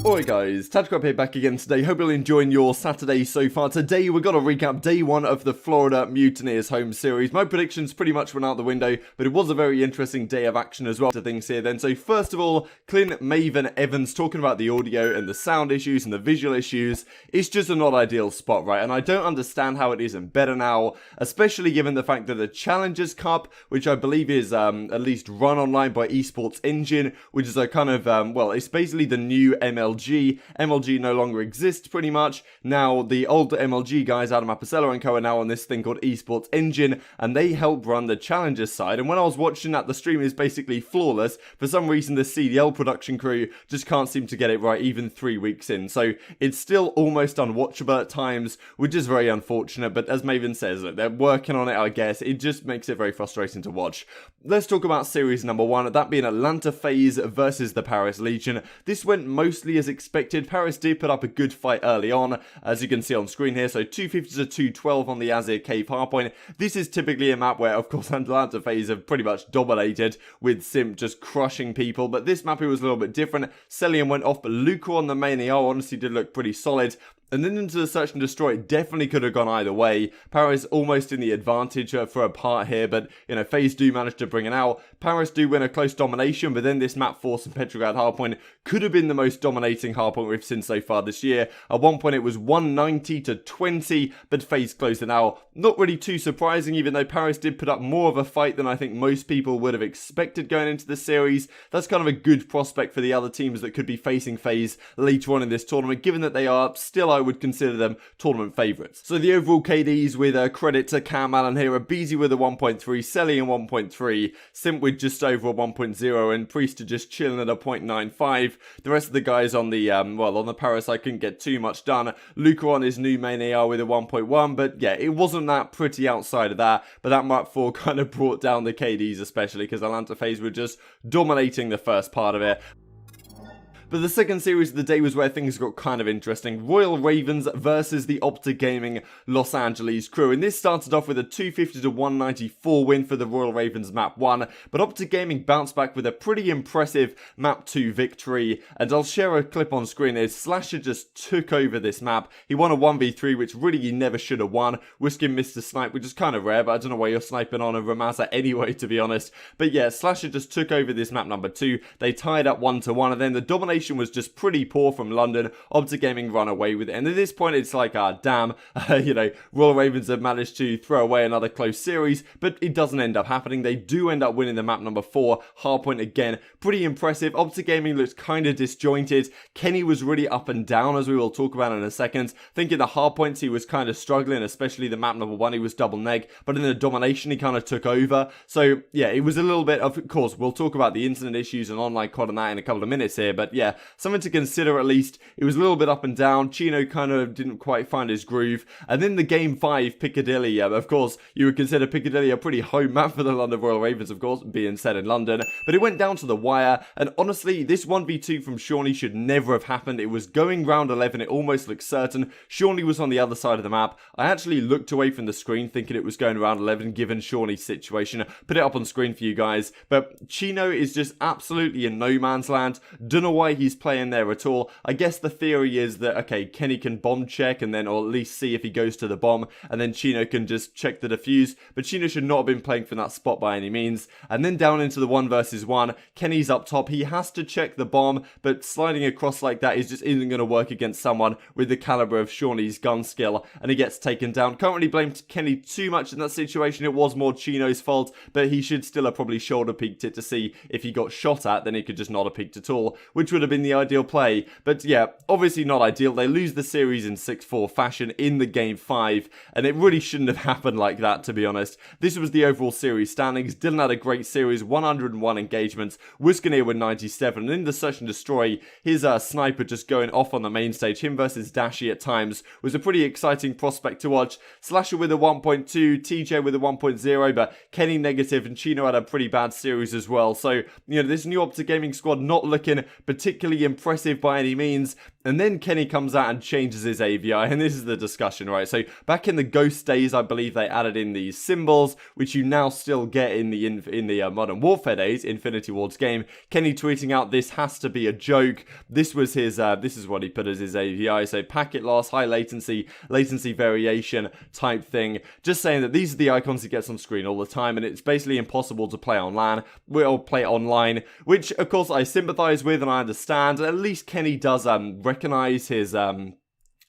Alright guys, Tactical here back again today. Hope you're enjoying your Saturday so far. Today we're going to recap day one of the Florida Mutineers home series. My predictions pretty much went out the window, but it was a very interesting day of action as well to things here then. So first of all, Clint, Maven, Evans talking about the audio and the sound issues and the visual issues. It's just a not ideal spot, right? And I don't understand how it isn't better now, especially given the fact that the Challengers Cup, which I believe is at least run online by Esports Engine, which is a kind of, well, it's basically the new MLG. MLG no longer exists pretty much. Now the old MLG guys, Adam Apicella and co, are now on this thing called Esports Engine, and they help run the Challengers side. And when I was watching that, the stream is basically flawless. For some reason the CDL production crew just can't seem to get it right even 3 weeks in. So it's still almost unwatchable at times, which is very unfortunate. But as Maven says, look, they're working on it, I guess. It just makes it very frustrating to watch. Let's talk about series number one, that being Atlanta FaZe versus the Paris Legion. This went mostly as expected. Paris did put up a good fight early on, as you can see on screen here. So 250 to 212 on the Azir Cave hardpoint. This is typically a map where, of course, Atlanta FaZe have pretty much dominated, with Simp just crushing people. But this map, it was a little bit different. Celian went off, but Luca on the main AR honestly did look pretty solid. And then into the search and destroy, it definitely could have gone either way. Paris almost in the advantage for a part here, but, you know, FaZe do manage to bring it out. Paris do win a close domination, but then this map force and Petrograd hardpoint could have been the most dominating hardpoint we've seen so far this year. At one point it was 190 to 20, but FaZe closed it out. Not really too surprising, even though Paris did put up more of a fight than I think most people would have expected going into the series. That's kind of a good prospect for the other teams that could be facing FaZe later on in this tournament, given that they are still, I would consider them tournament favourites. So the overall KDs, with credit to Cam Allen here, are Beezy with a 1.3, Celian 1.3, Simp with just over a 1.0, and Priest are just chilling at a 0.95. The rest of the guys on the, well, on the Paris side couldn't get too much done. Luca on his new main AR with a 1.1, but yeah, it wasn't that pretty outside of that, but that map 4 kind of brought down the KDs, especially because Atlanta FaZe were just dominating the first part of it. But the second series of the day was where things got kind of interesting. Royal Ravens versus the OpTic Gaming Los Angeles crew. And this started off with a 250 to 194 win for the Royal Ravens map 1. But OpTic Gaming bounced back with a pretty impressive map 2 victory. And I'll share a clip on screen here. Slasher just took over this map. He won a 1v3, which really he never should have won. Whiskin missed a snipe, which is kind of rare, but I don't know why you're sniping on a Ramazza anyway, to be honest. But yeah, Slasher just took over this map number 2. They tied up 1-1, and then the domination was just pretty poor from London. OpTic Gaming run away with it, and at this point it's like, damn, you know, Royal Ravens have managed to throw away another close series, but it doesn't end up happening. They do end up winning the map number 4, hardpoint again, pretty impressive. OpTic Gaming looks kind of disjointed. Kenny was really up and down, as we will talk about in a second. I think in the hardpoints he was kind of struggling, especially the map number 1, he was double neg, but in the domination he kind of took over. So yeah, it was a little bit, of course, we'll talk about the internet issues and online CoD and that in a couple of minutes here, but yeah, something to consider at least. It was a little bit up and down. Chino kind of didn't quite find his groove. And then the game 5, Piccadilly. Of course, you would consider Piccadilly a pretty home map for the London Royal Ravens, of course, being set in London. But it went down to the wire. And honestly, this 1v2 from Shawnee should never have happened. It was going round 11. It almost looked certain. Shawnee was on the other side of the map. I actually looked away from the screen thinking it was going round 11 given Shawnee's situation. Put it up on screen for you guys. But Chino is just absolutely in no man's land. Don't know why he's playing there at all. I guess the theory is that, okay, Kenny can bomb check and then, or at least see if he goes to the bomb, and then Chino can just check the defuse, but Chino should not have been playing from that spot by any means. And then down into the 1 versus 1, Kenny's up top, he has to check the bomb, but sliding across like that is just isn't going to work against someone with the caliber of Shawnee's gun skill, and he gets taken down. Can't really blame Kenny too much in that situation. It was more Chino's fault, but he should still have probably shoulder peeked it to see if he got shot at, then he could just not have peeked at all, which would have been the ideal play. But yeah, obviously not ideal. They lose the series in 6-4 fashion in the game 5, and it really shouldn't have happened like that, to be honest. This was the overall series standings. Dylan had a great series, 101 engagements, Whiskin with 97, and in the search and destroy, his sniper just going off on the main stage, him versus Dashy at times, was a pretty exciting prospect to watch. Slasher with a 1.2, TJ with a 1.0, but Kenny negative, and Chino had a pretty bad series as well. So, you know, this new OpTic Gaming squad not looking particularly impressive by any means. And then Kenny comes out and changes his AVI, and this is the discussion, right? So back in the Ghost days, I believe they added in these symbols, which you now still get in the Modern Warfare days, Infinity Ward's game. Kenny tweeting out, "This has to be a joke." This was his. This is what he put as his AVI. So packet loss, high latency variation type thing. Just saying that these are the icons he gets on screen all the time, and it's basically impossible to play on LAN. We'll play online, which of course I sympathize with and I understand. At least Kenny does recognize his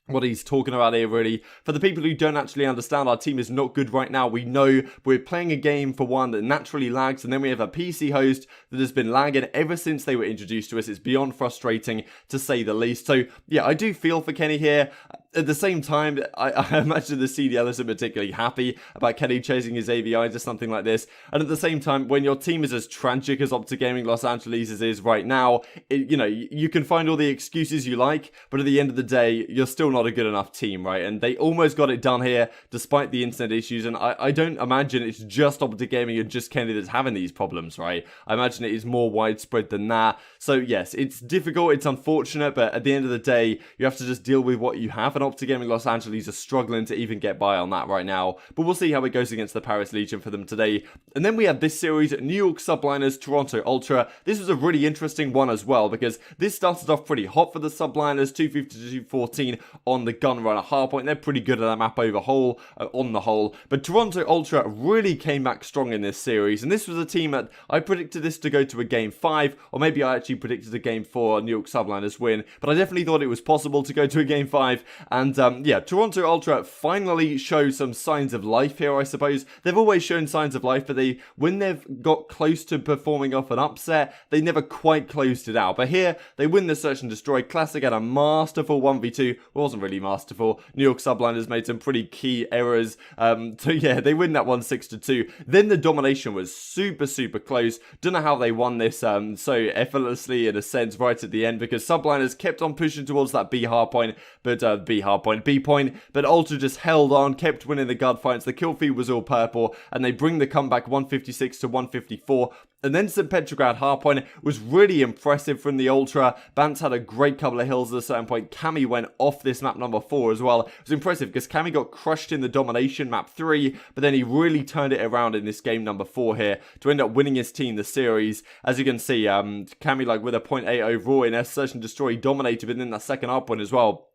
what he's talking about here, really. For the people who don't actually understand, our team is not good right now. We know we're playing a game, for one, that naturally lags, and then we have a PC host that has been lagging ever since they were introduced to us. It's beyond frustrating, to say the least. So, yeah, I do feel for Kenny here. At the same time, I imagine the CDL isn't particularly happy about Kenny chasing his AVI to something like this. And at the same time, when your team is as tragic as OpTic Gaming Los Angeles is right now, you can find all the excuses you like, but at the end of the day, you're still not a good enough team, right? And they almost got it done here, despite the internet issues. And I don't imagine it's just OpTic Gaming and just Kenny that's having these problems, right? I imagine it is more widespread than that. So yes, it's difficult, it's unfortunate, but at the end of the day, you have to just deal with what you have. And OpTic Gaming Los Angeles are struggling to even get by on that right now. But we'll see how it goes against the Paris Legion for them today. And then we have this series, New York Subliners, Toronto Ultra. This was a really interesting one as well, because this started off pretty hot for the Subliners, 250 to 214 on the gun runner hardpoint. They're pretty good at that map overhaul, on the whole. But Toronto Ultra really came back strong in this series. And this was a team that I predicted this to go to a game 5, or maybe I actually predicted a game 4 New York Subliners win. But I definitely thought it was possible to go to a game 5. And yeah, Toronto Ultra finally show some signs of life here, I suppose. They've always shown signs of life, but when they've got close to performing off an upset, they never quite closed it out. But here, they win the Search and Destroy Classic at a masterful 1v2. It wasn't really masterful. New York Subliners made some pretty key errors. So yeah, they win that one 6-2. Then the domination was super, super close. Don't know how they won this so effortlessly, in a sense, right at the end, because Subliners kept on pushing towards that B point, but Ultra just held on, kept winning the gunfights. The kill feed was all purple, and they bring the comeback 156 to 154. And then St. Petrograd hardpoint was really impressive from the Ultra. Bance had a great couple of hills at a certain point. Cammy went off this map number 4 as well. It was impressive because Cammy got crushed in the domination map 3, but then he really turned it around in this game number 4 here to end up winning his team the series. As you can see, Cammy with a 0.8 overall in Search and Destroy, dominated within that second hardpoint as well.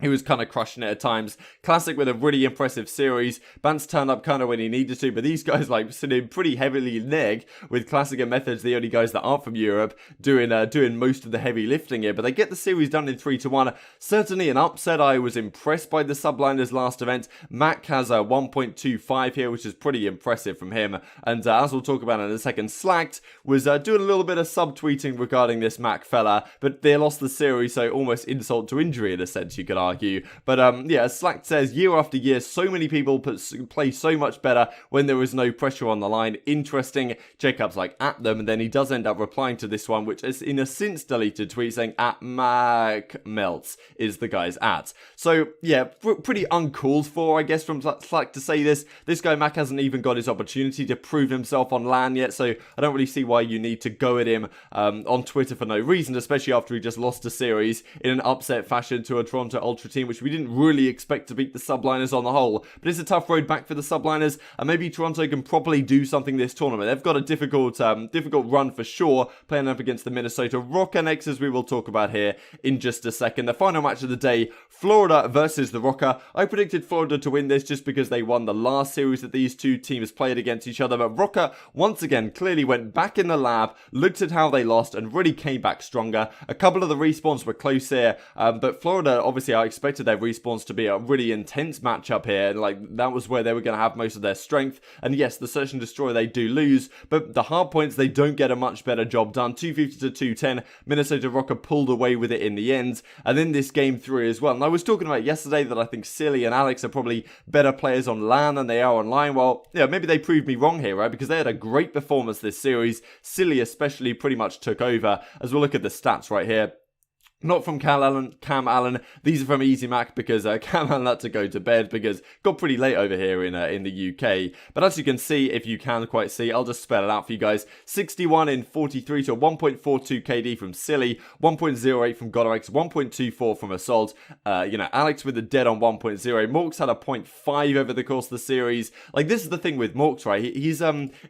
He was kind of crushing it at times. Classic with a really impressive series. Bance turned up kind of when he needed to, but these guys sitting pretty heavily neg with Classic and Methods, the only guys that aren't from Europe, doing most of the heavy lifting here. But they get the series done in 3-1. Certainly an upset. I was impressed by the Subliners last event. Mac has a 1.25 here, which is pretty impressive from him. And as we'll talk about in a second, Slacked was doing a little bit of subtweeting regarding this Mac fella, but they lost the series, so almost insult to injury in a sense, you could argue. But yeah, as Slack says, year after year, so many people play so much better when there is no pressure on the line. Interesting. Jacob's at them, and then he does end up replying to this one, which is in a since deleted tweet saying at Mac Melts is the guy's at. So yeah, pretty uncalled for, I guess, from Slack to say this. This guy Mac hasn't even got his opportunity to prove himself on LAN yet, so I don't really see why you need to go at him on Twitter for no reason, especially after he just lost a series in an upset fashion to a Toronto Ultra team, which we didn't really expect to beat the Subliners on the whole. But it's a tough road back for the Subliners, and maybe Toronto can properly do something this tournament. They've got a difficult run for sure, playing up against the Minnesota Rocker next, as we will talk about here in just a second. The final match of the day, Florida versus the Rocker. I predicted Florida to win this just because they won the last series that these two teams played against each other, but Rocker once again clearly went back in the lab, looked at how they lost, and really came back stronger. A couple of the respawns were close here, but Florida, obviously I expected their respawns to be a really intense matchup here, and that was where they were going to have most of their strength. And yes, the Search and Destroy they do lose, but the hard points they don't get a much better job done. 250 to 210, Minnesota Rocker pulled away with it in the end, and then this game 3 as well. And I was talking about yesterday that I think Silly and Alex are probably better players on LAN than they are online. Well, yeah, maybe they proved me wrong here, right? Because they had a great performance this series. Silly especially pretty much took over, as we'll look at the stats right here. Not from Cam Allen. These are from Easy Mac because Cam Allen had to go to bed because it got pretty late over here in the UK. But as you can see, if you can quite see, I'll just spell it out for you guys. 61 in 43 to 1.42 KD from Silly, 1.08 from Godorex, 1.24 from Assault. Alex with the dead on 1.0. Morks had a 0.5 over the course of the series. Like, this is the thing with Morks, right? He's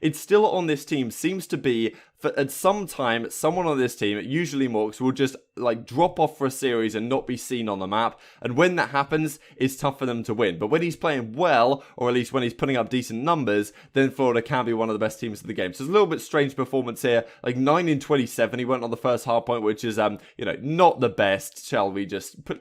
it's still on this team, seems to be, at some time, someone on this team, usually Morks, will just like drop off for a series and not be seen on the map. And when that happens, it's tough for them to win. But when he's playing well, or at least when he's putting up decent numbers, then Florida can be one of the best teams of the game. So it's a little bit strange performance here. Like 9 in 27, he went on the first hard point, which is not the best. Shall we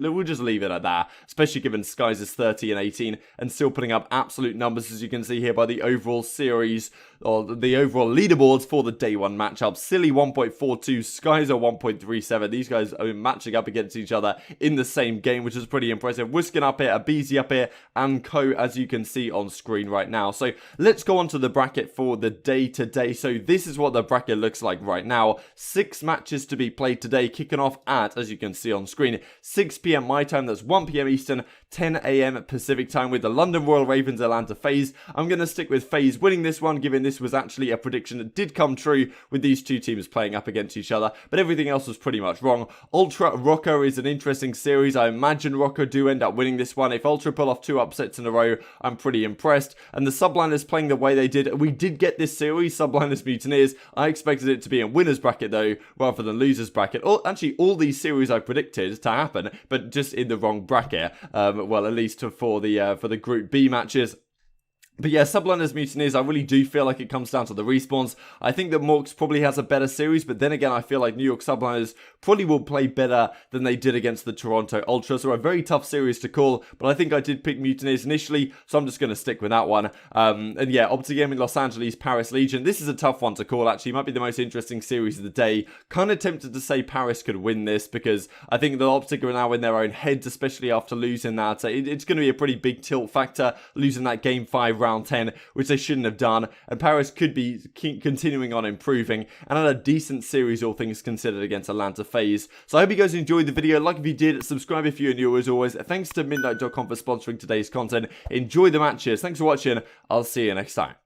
we'll just leave it at that. Especially given Skies is 30 and 18 and still putting up absolute numbers, as you can see here by the overall series or the overall leaderboards for the day one matchup. Silly 1.42, Skies are 1.37. These guys are matching up against each other in the same game, which is pretty impressive. Whiskin up here, Abizi up here, and Co, as you can see on screen right now. So let's go on to the bracket for the day today. So this is what the bracket looks like right now. 6 matches to be played today, kicking off at, as you can see on screen, 6 p.m. my time, that's 1 p.m. Eastern, 10 a.m. Pacific time, with the London Royal Ravens Atlanta FaZe. I'm going to stick with FaZe winning this one, given this was actually a prediction that did come true with these two teams playing up against each other, but everything else was pretty much wrong. Ultra Rocco is an interesting series. I imagine Rocco do end up winning this one. If Ultra pull off 2 upsets in a row, I'm pretty impressed. And the Subliners playing the way they did, we did get this series, Subliners Mutineers. I expected it to be a winner's bracket though, rather than loser's bracket. Actually, all these series I predicted to happen, but just in the wrong bracket. Well, at least for the Group B matches. But yeah, Subliners Mutineers, I really do feel like it comes down to the respawns. I think that Morks probably has a better series, but then again, I feel like New York Subliners probably will play better than they did against the Toronto Ultra. So a very tough series to call, but I think I did pick Mutineers initially, so I'm just going to stick with that one. And yeah, OpTic Gaming Los Angeles, Paris Legion. This is a tough one to call, actually. It might be the most interesting series of the day. Kind of tempted to say Paris could win this, because I think the OpTic are now in their own heads, especially after losing that. It's going to be a pretty big tilt factor, losing that Game 5 round 10, which they shouldn't have done, and Paris could be continuing on improving and had a decent series, all things considered, against Atlanta FaZe. So I hope you guys enjoyed the video. Like if you did, subscribe if you're new as always. Thanks to Midnight.com for sponsoring today's content. Enjoy the matches. Thanks for watching. I'll see you next time.